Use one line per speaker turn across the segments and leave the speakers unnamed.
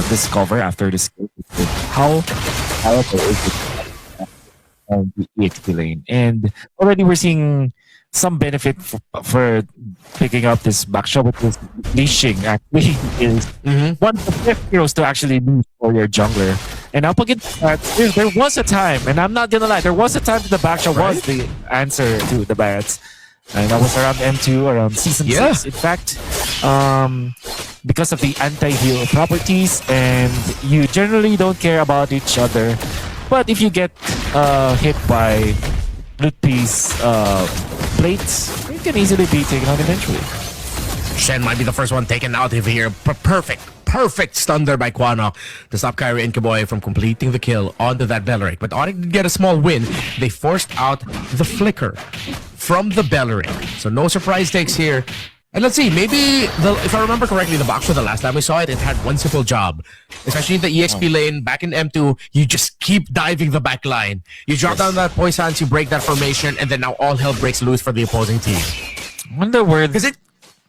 discover after this game is how powerful is it on the EXP lane. And already we're seeing some benefit for picking up this backshot with this leashing. Actually, is one of the best heroes to actually lose for your jungler. And up against that, there was a time, and I'm not gonna lie, there was a time that the backshot was the answer to the bats. And that was around M2, around Season 6, in fact. Because of the anti-heal properties, and you generally don't care about each other. But if you get hit by Lutpi's plates, you can easily be taken out eventually.
Shen might be the first one taken out of here. Perfect stun there by Quanok to stop Kyrie and Kaboy from completing the kill onto that Beleric. But ONIC did get a small win. They forced out the flicker from the Beleric. So no surprise takes here. And let's see, maybe, if I remember correctly, the box for the last time we saw it, it had one simple job. Especially in the EXP lane, back in M2, you just keep diving the back line. You drop down that poisons, you break that formation, and then now all hell breaks loose for the opposing team.
I wonder where...
Because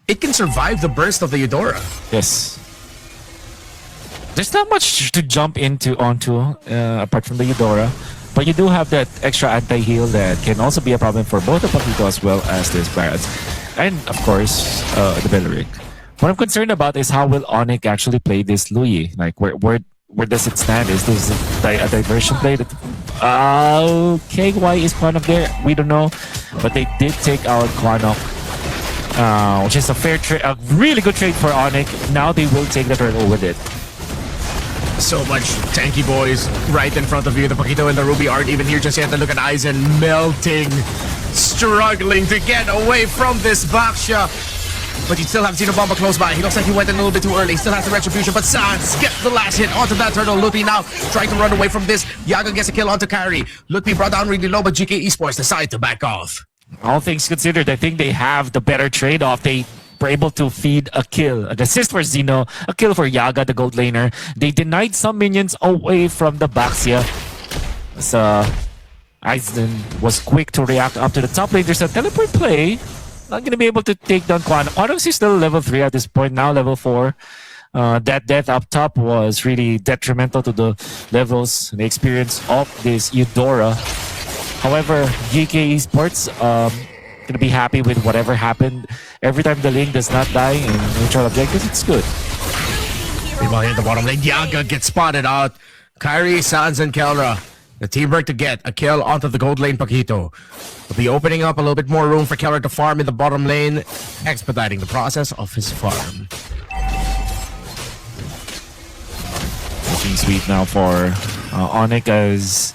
it can survive the burst of the Eudora.
Yes. There's not much to jump onto apart from the Eudora. But you do have that extra anti-heal that can also be a problem for both the Pakito as well as this Barrett. And of course, the Beleric. What I'm concerned about is how will ONIC actually play this Louis? Like, where does it stand? Is this a diversion play? Okay, why is Quanok there? We don't know. But they did take out Quanok, which is a really good trade for ONIC. Now they will take the turtle with it.
So much tanky boys right in front of you. The Pakito and the Ruby aren't even here just yet. And look at Aizen melting, struggling to get away from this Baksha. But you still have Xenobomba close by. He looks like he went a little bit too early. Still has the retribution, but Sans gets the last hit onto that turtle. Lutpi now trying to run away from this. Yaga gets a kill onto Kyrie. Lutpi brought down really low, but GK Esports decide to back off.
All things considered, I think they have the better trade-off. They were able to feed a kill, an assist for Xeno, a kill for Yaga, the gold laner. They denied some minions away from the Baxia. So Aizen was quick to react up to the top lane. There's a teleport play. Not going to be able to take down Quanok. Quanok is still level 3 at this point, now level 4. That death up top was really detrimental to the levels and the experience of this Eudora. However, GEEKAY Esports gonna be happy with whatever happened. Every time the lane does not die in neutral objectives, it's good.
Meanwhile, here in the bottom lane, Yaga gets spotted out. Kyrie, Sans, and Kelra, the teamwork to get a kill onto the gold lane Pakito. Will be opening up a little bit more room for Kelra to farm in the bottom lane, expediting the process of his farm.
Looking sweet now for ONIC as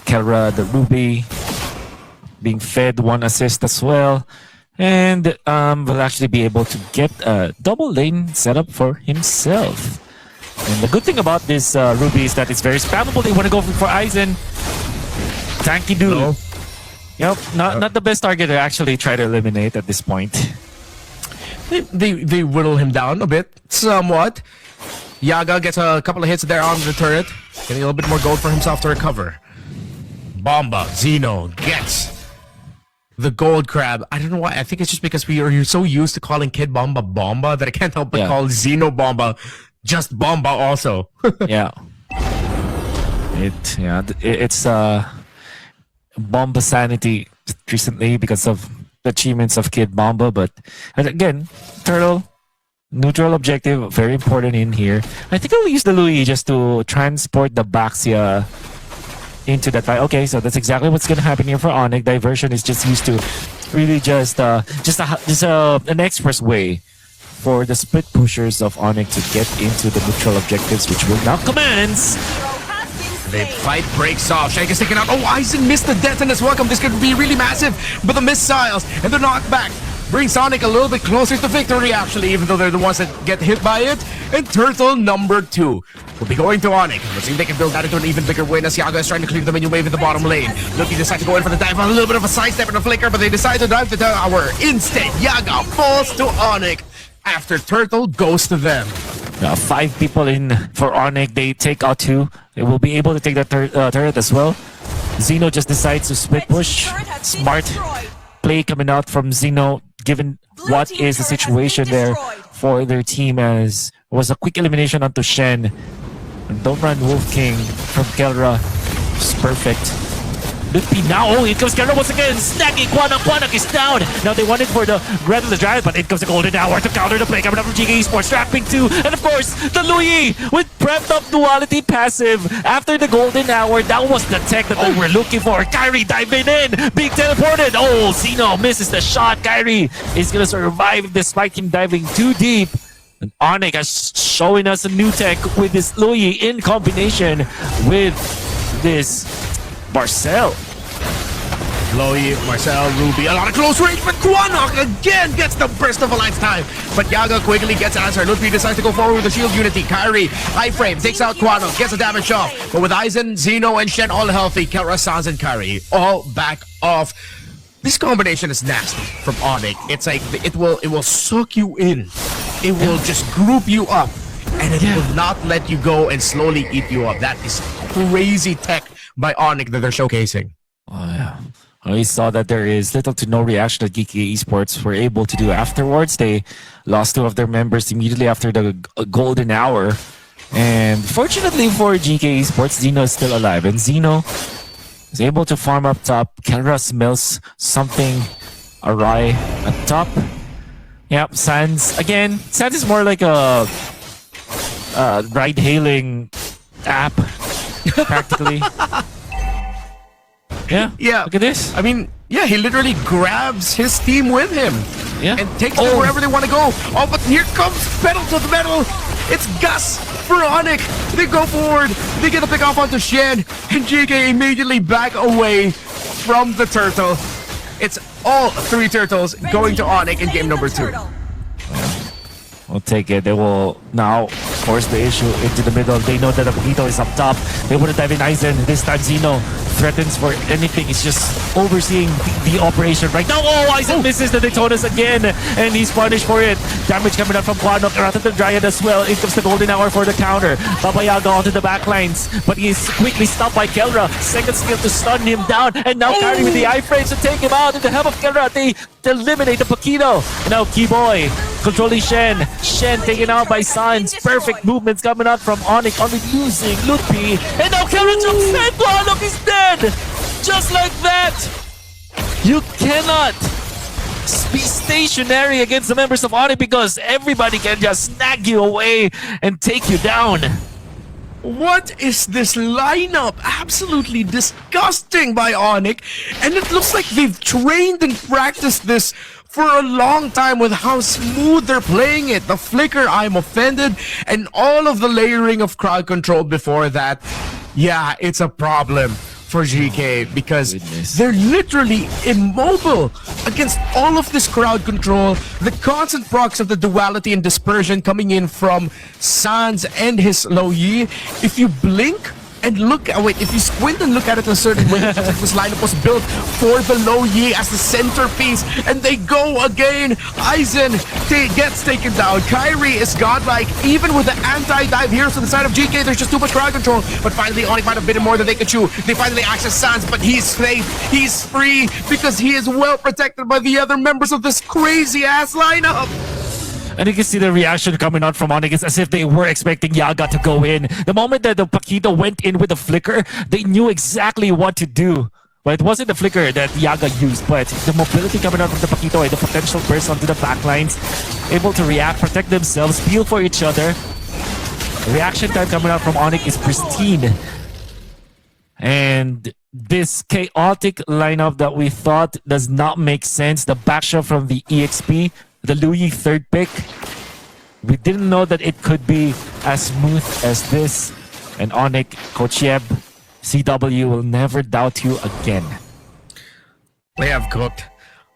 Kelra, the Ruby, being fed 1 assist as well, and will actually be able to get a double lane setup for himself. And the good thing about this Ruby is that it's very spammable. They want to go for Aizen. Tanky dude.
Hello?
Yep, not the best target to actually try to eliminate at this point.
They whittle him down a bit, somewhat. Yaga gets a couple of hits there on the turret, getting a little bit more gold for himself to recover. Bomba, Xeno gets the gold crab. I don't know why. I think it's just because you're so used to calling Kid Bomba Bomba that I can't help but call Xeno Bomba just Bomba also.
Yeah. It's Bomba sanity recently because of the achievements of Kid Bomba, but again, turtle, neutral objective, very important in here. I think I'll use the Louis just to transport the Baxia into that fight. Okay, so that's exactly what's gonna happen here for ONIC. Diversion is just used to really just an express way for the split pushers of ONIC to get into the neutral objectives, which will now commence.
The fight breaks off. Shank is taken out. Oh, Aizen missed the death and his welcome. This could be really massive, but the missiles and the knockback brings ONIC a little bit closer to victory, actually, even though they're the ones that get hit by it. And turtle number 2 will be going to ONIC. Let's see if they can build that into an even bigger win as Yaga is trying to clear the minion wave in the bottom lane. Lutpi decide to go in for the dive, a little bit of a sidestep and a flicker, but they decide to dive the tower. Instead, Yaga falls to ONIC after turtle goes to them.
5 people in for ONIC. They take out 2. They will be able to take that turret as well. Xeno just decides to split push. Smart play coming out from Xeno, given what is the situation there for their team, as It was a quick elimination onto Shen. And don't run Wolf King from Kelra. It's perfect. Lupi now. Oh, here comes Kelra once again. Snagging Quanak is down. Now they wanted for the Red of the Giant, but in comes the Golden Hour to counter the play coming up from GEKAY Esports. Trapping 2. And of course, the Louis with prepped up duality passive after the Golden Hour. That was the tech that they were looking for. Kyrie diving in. Being teleported. Oh, Zeno misses the shot. Kyrie is going to survive despite him diving too deep. And ONIC is showing us a new tech with this Louis in combination with this Marcel.
Chloe, Marcel, Ruby, a lot of close range, but Quanak again gets the burst of a lifetime. But Yaga quickly gets answered. Ludwig decides to go forward with the shield unity. Kyrie, high frame, takes out Quanak, gets a damage off. But with Aizen, Zeno, and Shen all healthy, Kelra, Sans, and Kyrie all back off. This combination is nasty from ONIC. It's like it will suck you in. It will just group you up, and it will not let you go and slowly eat you up. That is crazy tech by ONIC that they're showcasing.
Oh, yeah. I saw that there is little to no reaction that GEKAY Esports were able to do afterwards. They lost 2 of their members immediately after the Golden Hour. And fortunately for GEKAY Esports, Zeno is still alive. And Zeno is able to farm up top. Kelra smells something awry at top. Yep, Sans. Again, Sans is more like a ride-hailing app, practically. Yeah, look at this.
I mean, yeah, he literally grabs his team with him.
Yeah.
And takes them wherever they want to go. Oh, but here comes pedal to the metal. It's Gus for ONIC. They go forward. They get a pick off onto Shen. And GEKAY immediately back away from the turtle. It's all 3 turtles going to ONIC in game number 2.
We'll take it. They will now force the issue into the middle. They know that the Paquito is up top. They want to dive in Aizen. This time Zeno threatens for anything. He's just overseeing the operation right now. Oh, Aizen misses the Daytonas again. And he's punished for it. Damage coming up from Quanak. Rather than Dryad as well. In comes the Golden Hour for the counter. Baba Yaga onto the backlines. But he's quickly stopped by Kelra. Second skill to stun him down. And now Kyrie with the iframes to take him out. In the help of Kelra, they eliminate the Paquito. And now Keyboy controlling Shen. Shen taken out by Sans. Perfect movements coming out from ONIC. Only losing Ludwig. And now Kelra jumps in. Quanak is dead. Just like that. You cannot be stationary against the members of ONIC because everybody can just snag you away and take you down.
What is this lineup? Absolutely disgusting by ONIC. And it looks like they've trained and practiced this for a long time with how smooth they're playing it. The flicker, I'm offended, and all of the layering of crowd control before that. Yeah, it's a problem for GEKAY because they're literally immobile against all of this crowd control, the constant procs of the duality and dispersion coming in from Sans and his Lo Yi. If you blink and look, if you squint and look at it a certain way, it's like this lineup was built for the Lo Yi as the centerpiece, and they go again. Aizen gets taken down. Kyrie is godlike, even with the anti-dive here to the side of GEKAY. There's just too much crowd control, but finally ONIC might have bitten more than they could chew. They finally access Sans, but he's safe. He's free because he is well protected by the other members of this crazy-ass lineup.
And you can see the reaction coming out from ONIC. It's as if they were expecting Yaga to go in. The moment that the Paquito went in with the flicker, they knew exactly what to do. Well, it wasn't the flicker that Yaga used, but the mobility coming out from the Paquito and the potential burst onto the backlines, able to react, protect themselves, peel for each other. The reaction time coming out from ONIC is pristine. And this chaotic lineup that we thought does not make sense, the backshot from the EXP, the Louis third pick, we didn't know that it could be as smooth as this. And ONIC, Coach Yeb, CW will never doubt you again.
They have cooked.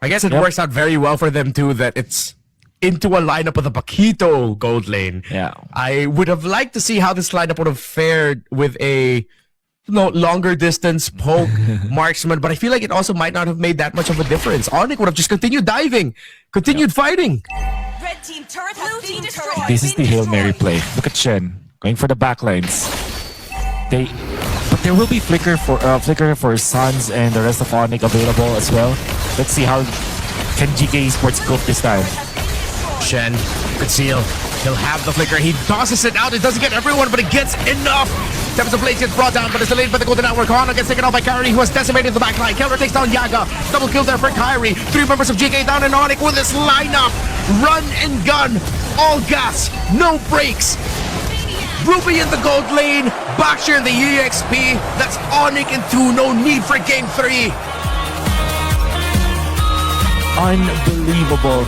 I guess it works out very well for them too that it's into a lineup with a Paquito gold lane.
Yeah.
I would have liked to see how this lineup would have fared with a longer distance poke marksman, but I feel like it also might not have made that much of a difference. ONIC would have just continued diving, continued fighting.
Red team turret has been destroyed.
This is the Hail Mary play. Look at Shen going for the backlines. But there will be flicker for Sans and the rest of ONIC available as well. Let's see how can GEKAY Esports cope this time.
Shen, conceal. He'll have the flicker. He tosses it out. It doesn't get everyone, but it gets enough. Tempest of Blades gets brought down, but it's delayed by the Golden Hour. Kono gets taken out by Kyrie, who has decimated the backline. Keller takes down Yaga. Double kill there for Kyrie. 3 members of GEEKAY down in ONIC with this lineup. Run and gun. All gas. No brakes. Ruby in the gold lane. Baxter in the EXP. That's ONIC in 2. No need for game 3.
Unbelievable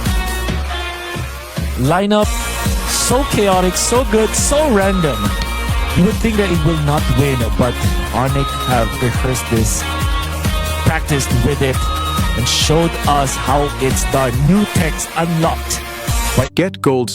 lineup, so chaotic, so good, so random. You would think that it will not win, but ONIC have rehearsed this, practiced with it, and showed us how it's done. New text unlocked.
Get gold